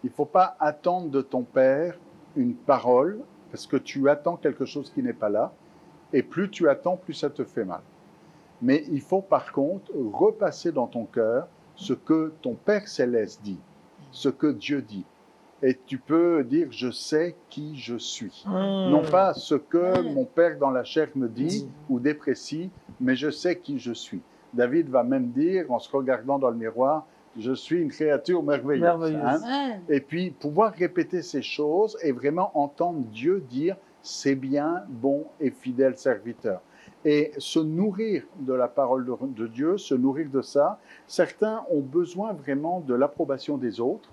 B: il faut pas attendre de ton père une parole, parce que tu attends quelque chose qui n'est pas là, et plus tu attends, plus ça te fait mal. Mais il faut par contre repasser dans ton cœur ce que ton Père Céleste dit, ce que Dieu dit. Et tu peux dire, je sais qui je suis. Non pas ce que mon père dans la chair me dit ou déprécie, mais je sais qui je suis. David va même dire, en se regardant dans le miroir, je suis une créature merveilleuse. Hein? Et puis, pouvoir répéter ces choses et vraiment entendre Dieu dire, c'est bien, bon et fidèle serviteur. Et se nourrir de la parole de Dieu, se nourrir de ça. Certains ont besoin vraiment de l'approbation des autres,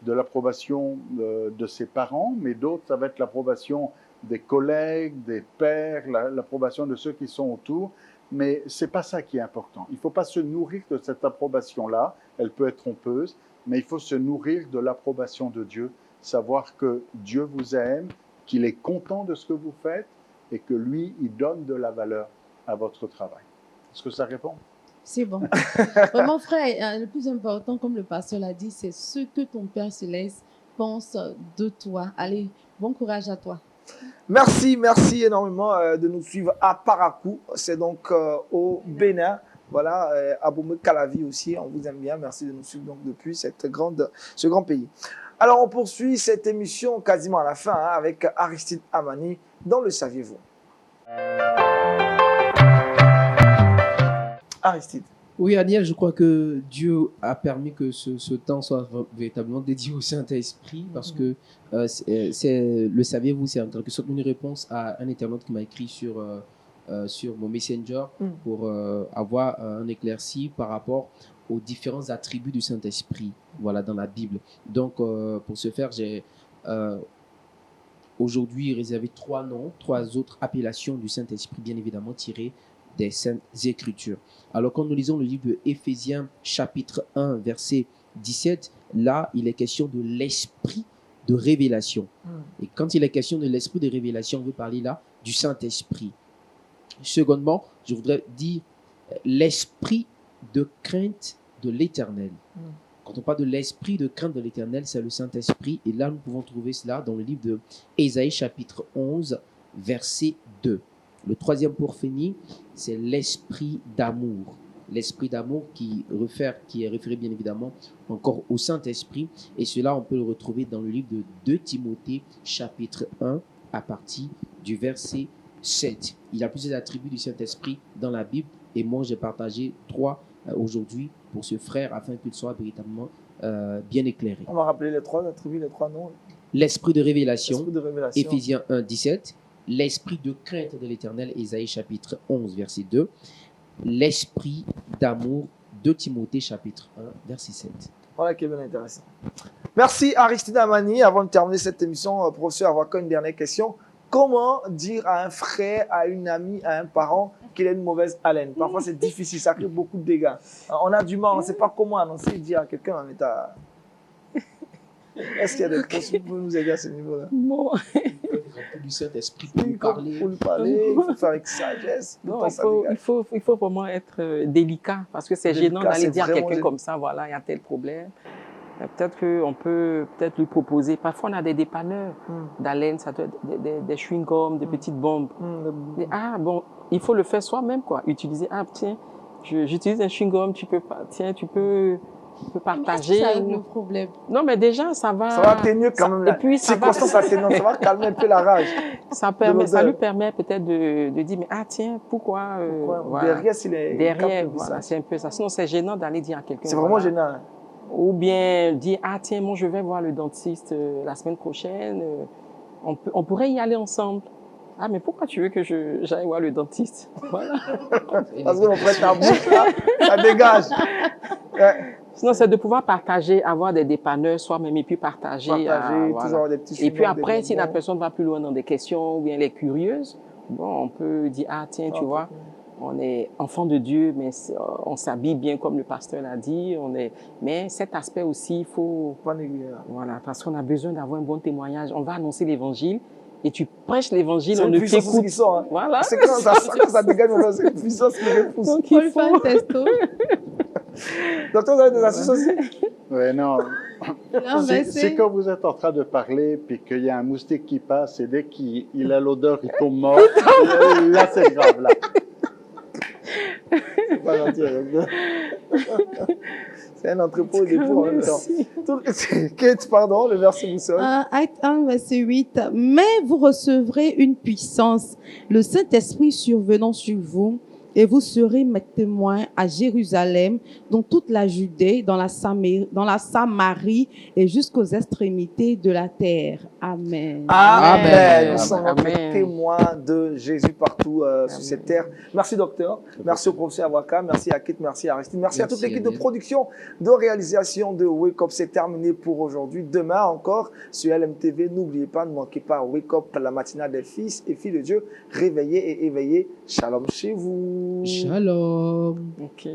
B: de l'approbation de ses parents, mais d'autres, ça va être l'approbation des collègues, des pairs, l'approbation de ceux qui sont autour. Mais ce n'est pas ça qui est important. Il ne faut pas se nourrir de cette approbation-là, elle peut être trompeuse, mais il faut se nourrir de l'approbation de Dieu, savoir que Dieu vous aime, qu'il est content de ce que vous faites et que lui, il donne de la valeur à votre travail. Est-ce que ça répond?
E: C'est bon. Vraiment, frère, le plus important, comme le pasteur l'a dit, c'est ce que ton Père Céleste pense de toi. Allez, bon courage à toi.
A: Merci énormément de nous suivre à Parakou. C'est donc au Bénin. Voilà, à Boumé-Calavi aussi, on vous aime bien. Merci de nous suivre donc depuis ce grand pays. Alors, on poursuit cette émission quasiment à la fin avec Aristide Amani dans Le Saviez-vous. Aristide.
C: Oui, Aniel, je crois que Dieu a permis que ce temps soit véritablement dédié au Saint-Esprit parce que le saviez-vous, c'est en quelque sorte une réponse à un internaute qui m'a écrit sur mon Messenger pour avoir un éclairci par rapport aux différents attributs du Saint-Esprit, voilà, dans la Bible. Donc, pour ce faire, j'ai aujourd'hui réservé 3 noms, 3 autres appellations du Saint-Esprit, bien évidemment tirées des Saintes Écritures. Alors, quand nous lisons le livre de Éphésiens, chapitre 1, verset 17, là, il est question de l'esprit de révélation. Et quand il est question de l'esprit de révélation, on veut parler là du Saint-Esprit. Secondement, je voudrais dire l'esprit de crainte de l'Éternel. Quand on parle de l'esprit de crainte de l'Éternel, c'est le Saint-Esprit. Et là, nous pouvons trouver cela dans le livre de Ésaïe, chapitre 11, verset 2. Le troisième pour finir, c'est l'esprit d'amour. L'esprit d'amour qui est référé bien évidemment encore au Saint-Esprit. Et cela, on peut le retrouver dans le livre de 2 Timothée, chapitre 1, à partir du verset 7. Il y a plusieurs attributs du Saint-Esprit dans la Bible. Et moi, j'ai partagé 3 aujourd'hui pour ce frère afin qu'il soit véritablement bien éclairé.
A: On va rappeler les 3 attributs, les 3 noms.
C: L'esprit de révélation,
A: Éphésiens
C: Éphésiens 1, 17. L'esprit de crainte de l'Éternel, Ésaïe chapitre 11, verset 2. L'esprit d'amour, 2 Timothée chapitre 1, verset 7.
A: Voilà qui est bien intéressant. Merci Aristide Amani. Avant de terminer cette émission, professeur, avoir une dernière question. Comment dire à un frère, à une amie, à un parent qu'il a une mauvaise haleine? Parfois c'est difficile, ça crée beaucoup de dégâts. On a du mal, on ne sait pas comment annoncer et dire à quelqu'un en état... Est-ce qu'il y a des possibilités pour nous aider à ce niveau-là?
D: Bon.
C: Du Saint-Esprit pour lui parler.
A: Pour lui parler, il faut faire avec sagesse.
D: Non, il faut vraiment être délicat parce que c'est gênant d'aller dire à quelqu'un comme ça, voilà, il y a tel problème. Peut-être qu'on peut lui proposer. Parfois, on a des dépanneurs d'haleine, des chewing-gums, des petites bombes. Ah bon, il faut le faire soi-même, quoi. Utiliser, tiens, j'utilise un chewing-gum, tu peux partager.
E: Ça règle le problème.
D: Non, mais déjà, ça va
A: atténuer quand même.
D: Et puis, ça va
A: calmer un peu la rage.
D: Ça lui permet peut-être de dire, mais tiens, pourquoi
A: voilà. Derrière,
D: voilà, c'est un peu ça. Sinon, c'est gênant d'aller dire à quelqu'un.
A: C'est vraiment gênant. Hein.
D: Ou bien dire, tiens, moi, je vais voir le dentiste la semaine prochaine. On pourrait y aller ensemble. Mais pourquoi tu veux que j'aille voir le dentiste? Voilà.
A: Parce qu'on prête ta bouche, là, ça dégage.
D: Sinon, c'est de pouvoir partager, avoir des dépanneurs soi-même et puis partager.
A: Toujours des petits
D: et puis après, si la personne va plus loin dans des questions ou bien elle est curieuse, on peut dire, tiens, tu vois, on est enfant de Dieu, mais on s'habille bien comme le pasteur l'a dit. Mais cet aspect aussi, il faut... Voilà, parce qu'on a besoin d'avoir un bon témoignage. On va annoncer l'évangile. Et tu prêches l'évangile, on ne t'écoute.
A: Hein.
D: Voilà.
A: C'est quand ça dégage, c'est une puissance qui repousse.
E: Donc, il faut faire un testo.
A: Docteur, vous avez des astuces aussi?
B: Oui, non. C'est quand vous êtes en train de parler, puis qu'il y a un moustique qui passe, et dès qu'il a l'odeur, il tombe mort. Là, c'est grave, là. C'est pas gentil,
A: C'est un entrepôt d'époux en même temps. Kate, pardon, le verset boussole.
E: Acte 1, verset 8. Mais vous recevrez une puissance, le Saint-Esprit survenant sur vous, et vous serez mes témoins à Jérusalem, dans toute la Judée, dans la Samarie et jusqu'aux extrémités de la terre. Amen.
A: Amen. Nous sommes
D: Amen.
A: témoins de Jésus partout sur cette terre. Merci, docteur. Merci au professeur Awaka. Merci à Kate. Merci à Aristide. Merci à toute l'équipe de production, de réalisation de Wake Up. C'est terminé pour aujourd'hui. Demain encore sur LMTV. N'oubliez pas, ne manquez pas Wake Up, la matinale des fils et filles de Dieu. Réveillés et éveillés. Shalom chez vous.
C: Shalom.
D: Ok.